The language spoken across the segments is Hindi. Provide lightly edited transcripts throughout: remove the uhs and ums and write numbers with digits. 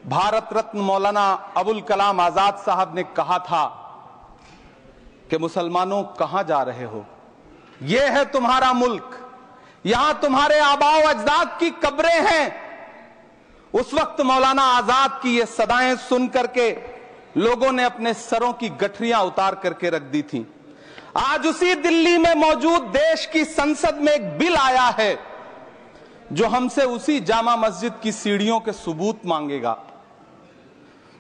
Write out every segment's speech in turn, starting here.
भारत रत्न मौलाना अबुल कलाम आजाद साहब ने कहा था कि मुसलमानों कहां जा रहे हो, यह है तुम्हारा मुल्क, यहां तुम्हारे आबाओ अजदाद की कब्रें हैं। उस वक्त मौलाना आजाद की ये सदाएं सुन करके लोगों ने अपने सरों की गठरियां उतार करके रख दी थी। आज उसी दिल्ली में मौजूद देश की संसद में एक बिल आया है जो हमसे उसी जामा मस्जिद की सीढ़ियों के सबूत मांगेगा,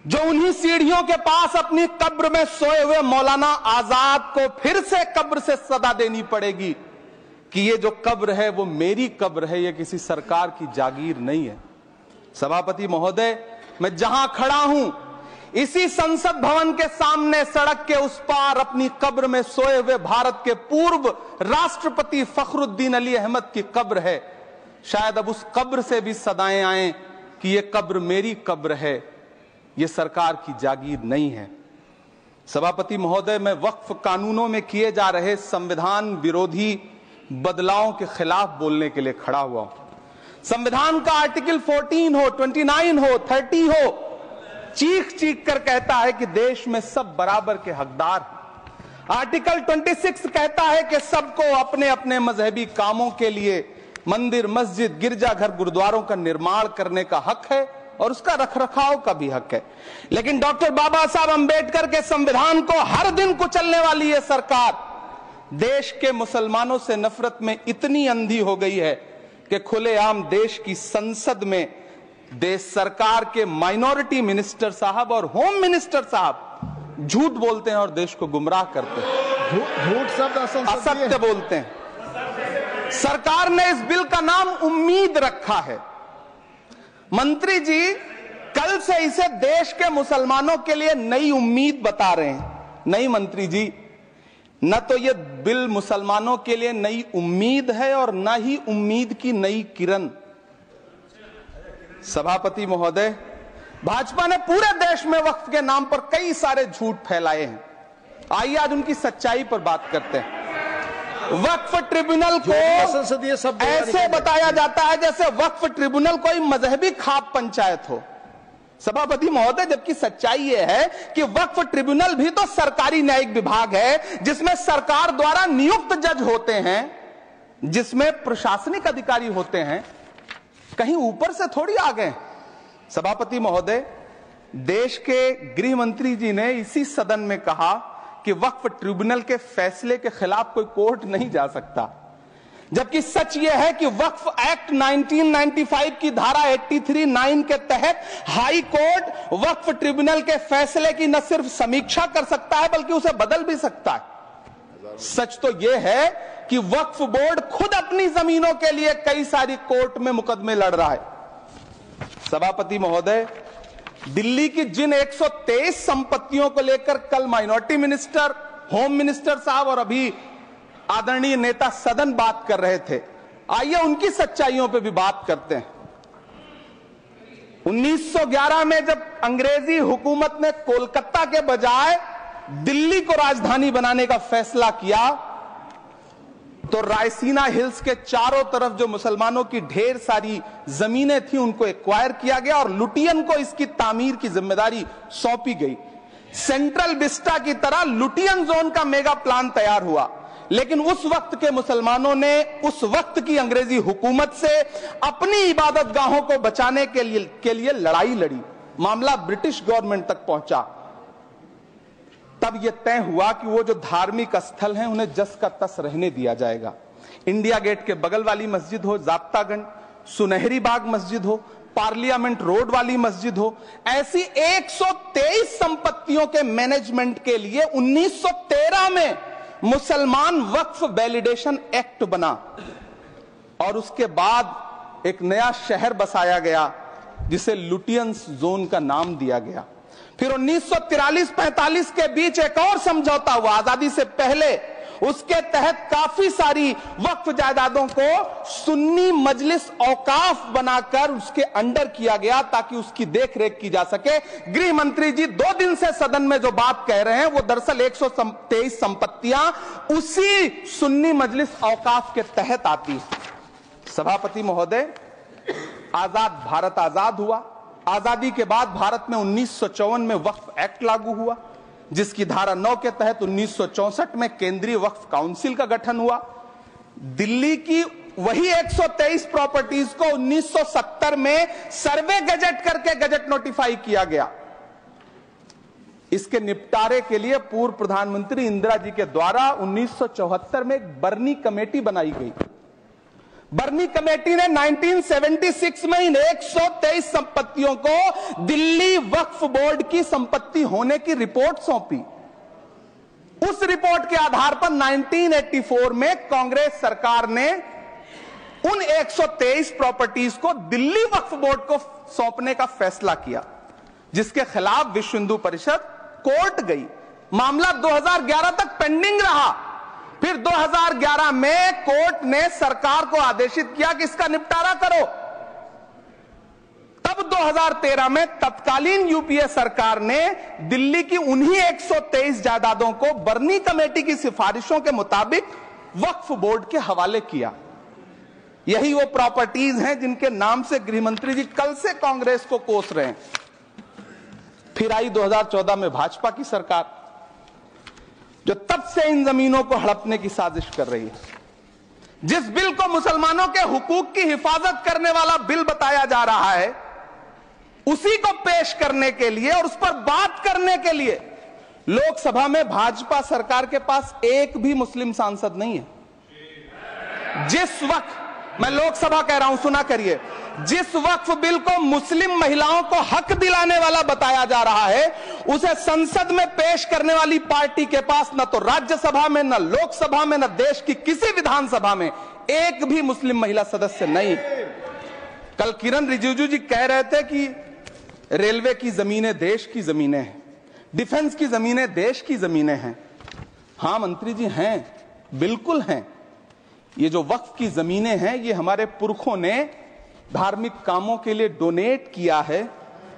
जो उन्हीं सीढ़ियों के पास अपनी कब्र में सोए हुए मौलाना आजाद को फिर से कब्र से सदा देनी पड़ेगी कि ये जो कब्र है वो मेरी कब्र है, ये किसी सरकार की जागीर नहीं है। सभापति महोदय, मैं जहां खड़ा हूं इसी संसद भवन के सामने सड़क के उस पार अपनी कब्र में सोए हुए भारत के पूर्व राष्ट्रपति फखरुद्दीन अली अहमद की कब्र है। शायद अब उस कब्र से भी सदाएं आए कि ये कब्र मेरी कब्र है, ये सरकार की जागीर नहीं है। सभापति महोदय, मैं वक्फ कानूनों में किए जा रहे संविधान विरोधी बदलावों के खिलाफ बोलने के लिए खड़ा हुआ हूं। संविधान का आर्टिकल 14 हो, 29 हो, 30 हो, चीख चीख कर कहता है कि देश में सब बराबर के हकदार हैं। आर्टिकल 26 कहता है कि सबको अपने अपने मजहबी कामों के लिए मंदिर, मस्जिद, गिरजाघर, गुरुद्वारों का निर्माण करने का हक है और उसका रखरखाव का भी हक है। लेकिन डॉक्टर बाबा साहब अंबेडकर के संविधान को हर दिन कुचलने वाली ये सरकार देश के मुसलमानों से नफरत में इतनी अंधी हो गई है कि खुलेआम देश की संसद में देश सरकार के माइनॉरिटी मिनिस्टर साहब और होम मिनिस्टर साहब झूठ बोलते हैं और देश को गुमराह करते हैं, झूठ शब्द असत्य बोलते हैं। सरकार ने इस बिल का नाम उम्मीद रखा है। मंत्री जी कल से इसे देश के मुसलमानों के लिए नई उम्मीद बता रहे हैं। नहीं मंत्री जी, न तो यह बिल मुसलमानों के लिए नई उम्मीद है और न ही उम्मीद की नई किरण। सभापति महोदय, भाजपा ने पूरे देश में वक्फ के नाम पर कई सारे झूठ फैलाए हैं। आइए आज उनकी सच्चाई पर बात करते हैं। वक्फ ट्रिब्यूनल को ऐसे बताया जाता है जैसे वक्फ ट्रिब्यूनल कोई मजहबी खाप पंचायत हो। सभापति महोदय, जबकि सच्चाई यह है कि वक्फ ट्रिब्यूनल भी तो सरकारी न्यायिक विभाग है जिसमें सरकार द्वारा नियुक्त जज होते हैं, जिसमें प्रशासनिक अधिकारी होते हैं, कहीं ऊपर से थोड़ी आ गए। सभापति महोदय, देश के गृह मंत्री जी ने इसी सदन में कहा कि वक्फ ट्रिब्यूनल के फैसले के खिलाफ कोई कोर्ट नहीं जा सकता, जबकि सच यह है कि वक्फ एक्ट 1995 की धारा 83(9) के तहत हाई कोर्ट वक्फ ट्रिब्यूनल के फैसले की न सिर्फ समीक्षा कर सकता है बल्कि उसे बदल भी सकता है। सच तो यह है कि वक्फ बोर्ड खुद अपनी जमीनों के लिए कई सारी कोर्ट में मुकदमे लड़ रहा है। सभापति महोदय, दिल्ली की जिन 123 संपत्तियों को लेकर कल माइनॉरिटी मिनिस्टर, होम मिनिस्टर साहब और अभी आदरणीय नेता सदन बात कर रहे थे, आइए उनकी सच्चाइयों पे भी बात करते हैं। 1911 में जब अंग्रेजी हुकूमत ने कोलकाता के बजाय दिल्ली को राजधानी बनाने का फैसला किया तो रायसीना हिल्स के चारों तरफ जो मुसलमानों की ढेर सारी जमीनें थी उनको एक्वायर किया गया और लुटियन को इसकी तामीर की जिम्मेदारी सौंपी गई। सेंट्रल विस्टा की तरह लुटियन जोन का मेगा प्लान तैयार हुआ, लेकिन उस वक्त के मुसलमानों ने उस वक्त की अंग्रेजी हुकूमत से अपनी इबादत गाहों को बचाने के लिए लड़ाई लड़ी। मामला ब्रिटिश गवर्नमेंट तक पहुंचा। तब यह तय हुआ कि वो जो धार्मिक स्थल हैं उन्हें जस का तस रहने दिया जाएगा। इंडिया गेट के बगल वाली मस्जिद हो, जाप्तागंज, सुनहरी बाग मस्जिद हो, पार्लियामेंट रोड वाली मस्जिद हो, ऐसी 123 संपत्तियों के मैनेजमेंट के लिए 1913 में मुसलमान वक्फ वैलिडेशन एक्ट बना और उसके बाद एक नया शहर बसाया गया जिसे लुटियंस जोन का नाम दिया गया। फिर 1943-45 के बीच एक और समझौता हुआ आजादी से पहले, उसके तहत काफी सारी वक्फ जायदादों को सुन्नी मजलिस औकाफ बनाकर उसके अंडर किया गया ताकि उसकी देखरेख की जा सके। गृह मंत्री जी 2 दिन से सदन में जो बात कह रहे हैं वो दरअसल 123 संपत्तियां उसी सुन्नी मजलिस औकाफ के तहत आती है। सभापति महोदय, आजाद भारत आजाद हुआ, आजादी के बाद भारत में 1954 में वक्फ एक्ट लागू हुआ, जिसकी धारा 9 के तहत 1964 में केंद्रीय वक्फ काउंसिल का गठन हुआ। दिल्ली की वही 123 प्रॉपर्टीज को 1970 में सर्वे गजट करके गजट नोटिफाई किया गया। इसके निपटारे के लिए पूर्व प्रधानमंत्री इंदिरा जी के द्वारा 1974 में एक बर्नी कमेटी बनाई गई। बर्नी कमेटी ने 1976 में इन 123 संपत्तियों को दिल्ली वक्फ बोर्ड की संपत्ति होने की रिपोर्ट सौंपी। उस रिपोर्ट के आधार पर 1984 में कांग्रेस सरकार ने उन 123 प्रॉपर्टीज को दिल्ली वक्फ बोर्ड को सौंपने का फैसला किया, जिसके खिलाफ विश्व हिंदू परिषद कोर्ट गई। मामला 2011 तक पेंडिंग रहा। फिर 2011 में कोर्ट ने सरकार को आदेशित किया कि इसका निपटारा करो। तब 2013 में तत्कालीन यूपीए सरकार ने दिल्ली की उन्हीं 123 जायदादों को बर्नी कमेटी की सिफारिशों के मुताबिक वक्फ बोर्ड के हवाले किया। यही वो प्रॉपर्टीज हैं जिनके नाम से गृहमंत्री जी कल से कांग्रेस को कोस रहे हैं। फिर आई 2014 में भाजपा की सरकार, जो तब से इन जमीनों को हड़पने की साजिश कर रही है। जिस बिल को मुसलमानों के हुकूक की हिफाजत करने वाला बिल बताया जा रहा है, उसी को पेश करने के लिए और उस पर बात करने के लिए लोकसभा में भाजपा सरकार के पास एक भी मुस्लिम सांसद नहीं है। जिस वक्त, मैं लोकसभा कह रहा हूं, सुना करिए, जिस वक्फ बिल को मुस्लिम महिलाओं को हक दिलाने वाला बताया जा रहा है, उसे संसद में पेश करने वाली पार्टी के पास न तो राज्यसभा में, न लोकसभा में, न देश की किसी विधानसभा में एक भी मुस्लिम महिला सदस्य नहीं। कल किरण रिजिजू जी कह रहे थे कि रेलवे की जमीनें देश की जमीनें हैं, डिफेंस की जमीनें देश की जमीनें हैं। हां मंत्री जी, हैं, बिल्कुल हैं। ये जो वक्फ की जमीनें हैं, ये हमारे पुरखों ने धार्मिक कामों के लिए डोनेट किया है।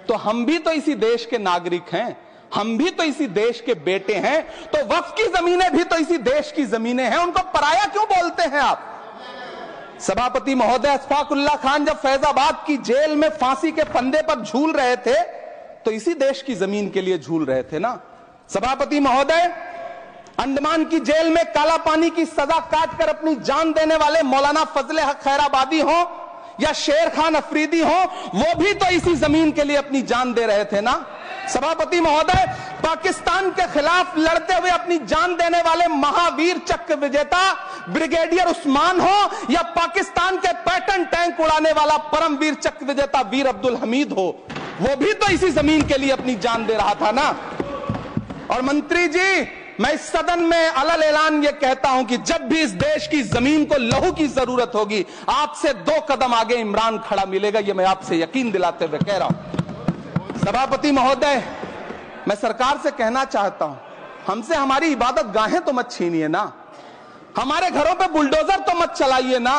तो हम भी तो इसी देश के नागरिक हैं, हम भी तो इसी देश के बेटे हैं। तो वक्फ की जमीनें भी तो इसी देश की जमीनें हैं। उनको पराया क्यों बोलते हैं आप? सभापति महोदय अशफाकुल्लाह खान जब फैजाबाद की जेल में फांसी के फंदे पर झूल रहे थे, तो इसी देश की जमीन के लिए झूल रहे थे ना। सभापति महोदय, अंडमान की जेल में काला पानी की सजा काटकर अपनी जान देने वाले मौलाना फजले हक खैराबादी हो या शेर खान अफरीदी हो, वो भी तो इसी जमीन के लिए अपनी जान दे रहे थे ना। सभापति महोदय, पाकिस्तान के खिलाफ लड़ते हुए अपनी जान देने वाले महावीर चक्र विजेता ब्रिगेडियर उस्मान हो या पाकिस्तान के पैटर्न टैंक उड़ाने वाला परमवीर चक्र विजेता वीर अब्दुल हमीद हो, वो भी तो इसी जमीन के लिए अपनी जान दे रहा था ना। और मंत्री जी, मैं इस सदन में अलल ऐलान ये कहता हूं कि जब भी इस देश की जमीन को लहू की जरूरत होगी, आपसे 2 कदम आगे इमरान खड़ा मिलेगा। ये मैं आपसे यकीन दिलाते हुए कह रहा हूं। सभापति महोदय, मैं सरकार से कहना चाहता हूं, हमसे हमारी इबादत गाहें तो मत छीनिए ना, हमारे घरों पे बुलडोजर तो मत चलाइए ना,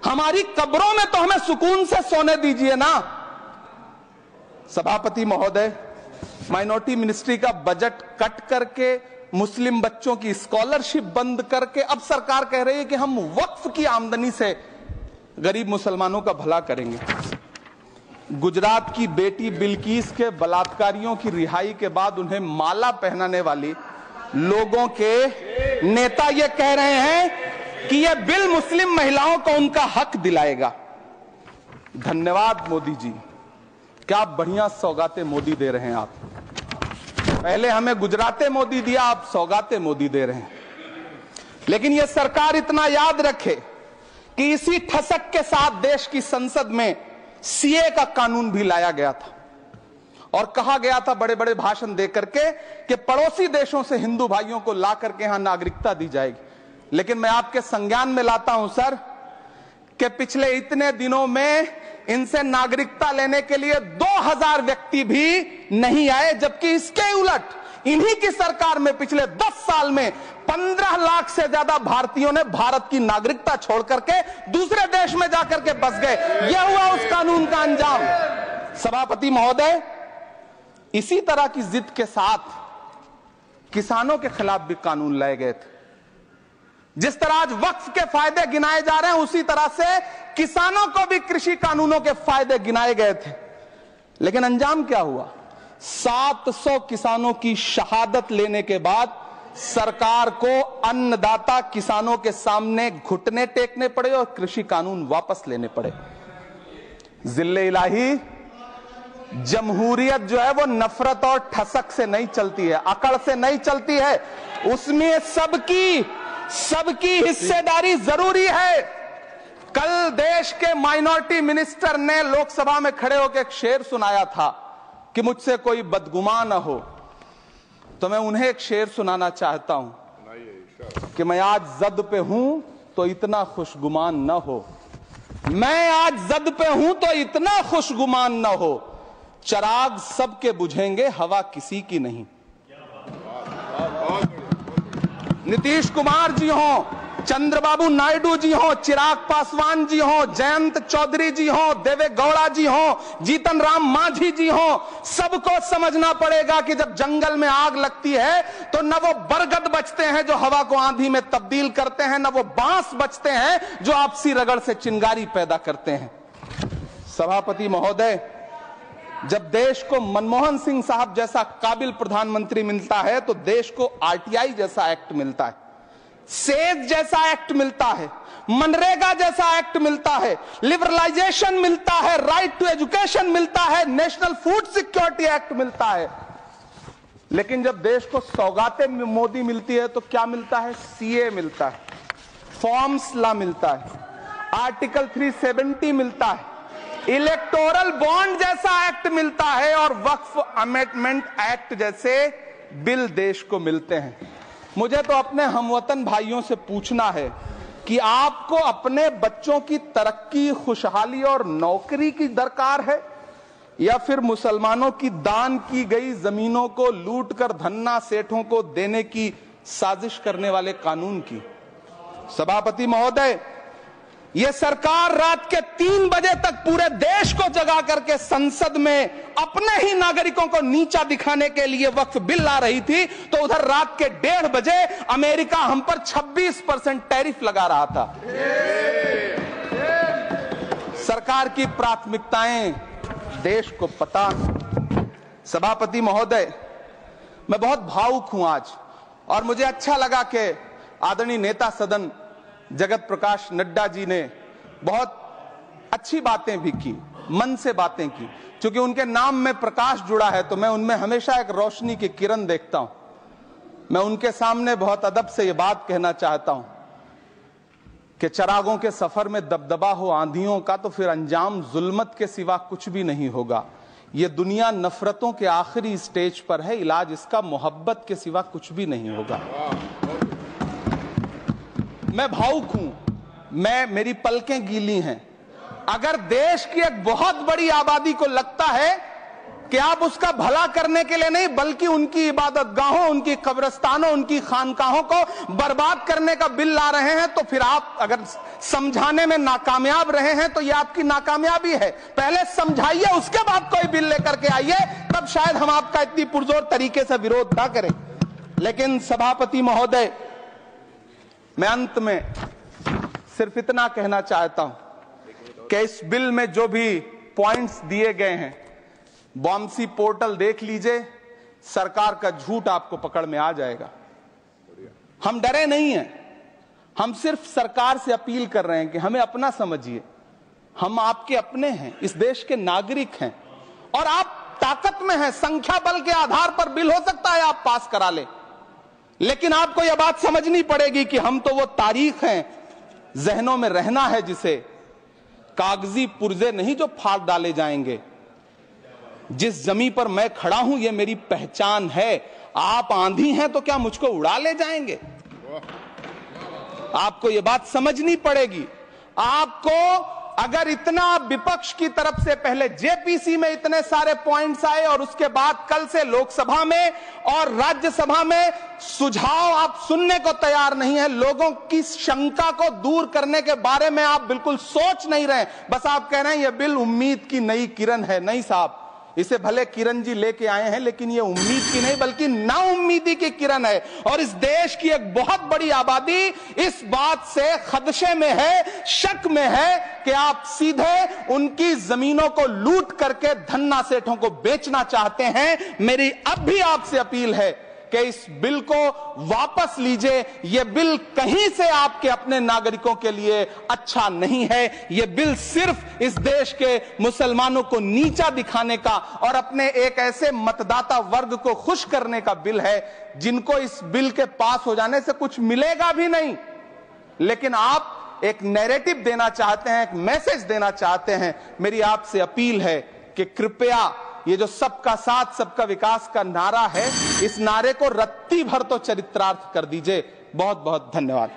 हमारी कब्रों में तो हमें सुकून से सोने दीजिए ना। सभापति महोदय, माइनॉरिटी मिनिस्ट्री का बजट कट करके, मुस्लिम बच्चों की स्कॉलरशिप बंद करके अब सरकार कह रही है कि हम वक्फ की आमदनी से गरीब मुसलमानों का भला करेंगे। गुजरात की बेटी बिल्किस के बलात्कारियों की रिहाई के बाद उन्हें माला पहनाने वाली लोगों के नेता ये कह रहे हैं कि यह बिल मुस्लिम महिलाओं को उनका हक दिलाएगा। धन्यवाद मोदी जी, क्या बढ़िया सौगातें मोदी दे रहे हैं आप। पहले हमें गुजराते मोदी दिया, आप सौगाते मोदी दे रहे हैं। लेकिन यह सरकार इतना याद रखे कि इसी ठसक के साथ देश की संसद में सीए का कानून भी लाया गया था और कहा गया था बड़े बड़े भाषण देकर के कि पड़ोसी देशों से हिंदू भाइयों को ला करके यहां नागरिकता दी जाएगी। लेकिन मैं आपके संज्ञान में लाता हूं सर कि पिछले इतने दिनों में इनसे नागरिकता लेने के लिए 2000 व्यक्ति भी नहीं आए, जबकि इसके उलट इन्हीं की सरकार में पिछले 10 साल में 15 लाख से ज्यादा भारतीयों ने भारत की नागरिकता छोड़ करके दूसरे देश में जाकर के बस गए। यह हुआ उस कानून का अंजाम। सभापति महोदय, इसी तरह की जिद के साथ किसानों के खिलाफ भी कानून लाए गए थे। जिस तरह आज वक्फ के फायदे गिनाए जा रहे हैं, उसी तरह से किसानों को भी कृषि कानूनों के फायदे गिनाए गए थे। लेकिन अंजाम क्या हुआ? 700 किसानों की शहादत लेने के बाद सरकार को अन्नदाता किसानों के सामने घुटने टेकने पड़े और कृषि कानून वापस लेने पड़े। जिल्ले इलाही, जमहूरियत जो है वो नफरत और ठसक से नहीं चलती है, अकड़ से नहीं चलती है, उसमें सबकी हिस्सेदारी जरूरी है। कल देश के माइनॉरिटी मिनिस्टर ने लोकसभा में खड़े होकर एक शेर सुनाया था कि मुझसे कोई बदगुमान न हो, तो मैं उन्हें एक शेर सुनाना चाहता हूं कि मैं आज जद पे हूं तो इतना खुशगुमान न हो, मैं आज जद पे हूं तो इतना खुशगुमान न हो, चिराग सबके बुझेंगे हवा किसी की नहीं। नीतीश कुमार जी हो, चंद्रबाबू नायडू जी हो, चिराग पासवान जी हो, जयंत चौधरी जी हो, देवे गौड़ा जी हो, जीतन राम मांझी जी हो, सबको समझना पड़ेगा कि जब जंगल में आग लगती है तो न वो बरगद बचते हैं जो हवा को आंधी में तब्दील करते हैं, न वो बांस बचते हैं जो आपसी रगड़ से चिंगारी पैदा करते हैं। सभापति महोदय, जब देश को मनमोहन सिंह साहब जैसा काबिल प्रधानमंत्री मिलता है तो देश को आरटीआई जैसा एक्ट मिलता है, सेज जैसा एक्ट मिलता है, मनरेगा जैसा एक्ट मिलता है, लिबरलाइजेशन मिलता है, राइट टू एजुकेशन मिलता है, नेशनल फूड सिक्योरिटी एक्ट मिलता है। लेकिन जब देश को सौगातें मोदी मिलती है तो क्या मिलता है? सीए मिलता है, फॉर्म्स लॉ मिलता है, आर्टिकल 370 मिलता है, इलेक्टोरल बॉन्ड जैसा एक्ट मिलता है और वक्फ अमेंडमेंट एक्ट जैसे बिल देश को मिलते हैं। मुझे तो अपने हमवतन भाइयों से पूछना है कि आपको अपने बच्चों की तरक्की, खुशहाली और नौकरी की दरकार है या फिर मुसलमानों की दान की गई जमीनों को लूटकर धन्ना सेठों को देने की साजिश करने वाले कानून की? सभापति महोदय, यह सरकार रात के 3 बजे तक पूरे देश को जगा करके संसद में अपने ही नागरिकों को नीचा दिखाने के लिए वक्फ बिल ला रही थी, तो उधर रात के 1:30 बजे अमेरिका हम पर 26% टैरिफ लगा रहा था। सरकार की प्राथमिकताएं देश को पता। सभापति महोदय, मैं बहुत भावुक हूं आज, और मुझे अच्छा लगा कि आदरणीय नेता सदन जगत प्रकाश नड्डा जी ने बहुत अच्छी बातें भी की, मन से बातें की। क्योंकि उनके नाम में प्रकाश जुड़ा है तो मैं उनमें हमेशा एक रोशनी की किरण देखता हूं। मैं उनके सामने बहुत अदब से यह बात कहना चाहता हूं कि चिरागों के सफर में दबदबा हो आंधियों का तो फिर अंजाम जुल्मत के सिवा कुछ भी नहीं होगा। यह दुनिया नफरतों के आखिरी स्टेज पर है, इलाज इसका मोहब्बत के सिवा कुछ भी नहीं होगा। मैं भावुक हूं, मेरी पलकें गीली हैं। अगर देश की एक बहुत बड़ी आबादी को लगता है कि आप उसका भला करने के लिए नहीं बल्कि उनकी इबादतगाहों, उनकी कब्रिस्तानों, उनकी खानकाहों को बर्बाद करने का बिल ला रहे हैं, तो फिर आप अगर समझाने में नाकामयाब रहे हैं तो यह आपकी नाकामयाबी है। पहले समझाइए, उसके बाद कोई बिल लेकर के आइए, तब शायद हम आपका इतनी पुरजोर तरीके से विरोध ना करें। लेकिन सभापति महोदय, मैं अंत में सिर्फ इतना कहना चाहता हूं कि इस बिल में जो भी पॉइंट्स दिए गए हैं, बॉम्सी पोर्टल देख लीजिए, सरकार का झूठ आपको पकड़ में आ जाएगा। हम डरे नहीं हैं, हम सिर्फ सरकार से अपील कर रहे हैं कि हमें अपना समझिए। हम आपके अपने हैं, इस देश के नागरिक हैं और आप ताकत में हैं। संख्या बल के आधार पर बिल हो सकता है आप पास करा ले, लेकिन आपको यह बात समझनी पड़ेगी कि हम तो वो तारीख हैं, जहनों में रहना है जिसे कागजी पुर्जे नहीं जो फाड़ डाले जाएंगे। जिस जमीन पर मैं खड़ा हूं यह मेरी पहचान है। आप आंधी हैं तो क्या मुझको उड़ा ले जाएंगे? आपको यह बात समझनी पड़ेगी। आपको अगर इतना विपक्ष की तरफ से पहले जेपीसी में इतने सारे पॉइंट्स आए और उसके बाद कल से लोकसभा में और राज्यसभा में सुझाव आप सुनने को तैयार नहीं है, लोगों की शंका को दूर करने के बारे में आप बिल्कुल सोच नहीं रहे, बस आप कह रहे हैं यह बिल उम्मीद की नई किरण है। नहीं साहब, इसे भले किरण जी लेके आए हैं, लेकिन ये उम्मीद की नहीं बल्कि नाउम्मीदी की किरण है। और इस देश की एक बहुत बड़ी आबादी इस बात से खदशे में है, शक में है कि आप सीधे उनकी जमीनों को लूट करके धन्ना सेठों को बेचना चाहते हैं। मेरी अब भी आपसे अपील है कि इस बिल को वापस लीजिए। यह बिल कहीं से आपके अपने नागरिकों के लिए अच्छा नहीं है। यह बिल सिर्फ इस देश के मुसलमानों को नीचा दिखाने का और अपने एक ऐसे मतदाता वर्ग को खुश करने का बिल है जिनको इस बिल के पास हो जाने से कुछ मिलेगा भी नहीं। लेकिन आप एक नैरेटिव देना चाहते हैं, एक मैसेज देना चाहते हैं। मेरी आपसे अपील है कि कृपया ये जो सबका साथ सबका विकास का नारा है, इस नारे को रत्ती भर तो चरित्रार्थ कर दीजिए। बहुत बहुत धन्यवाद।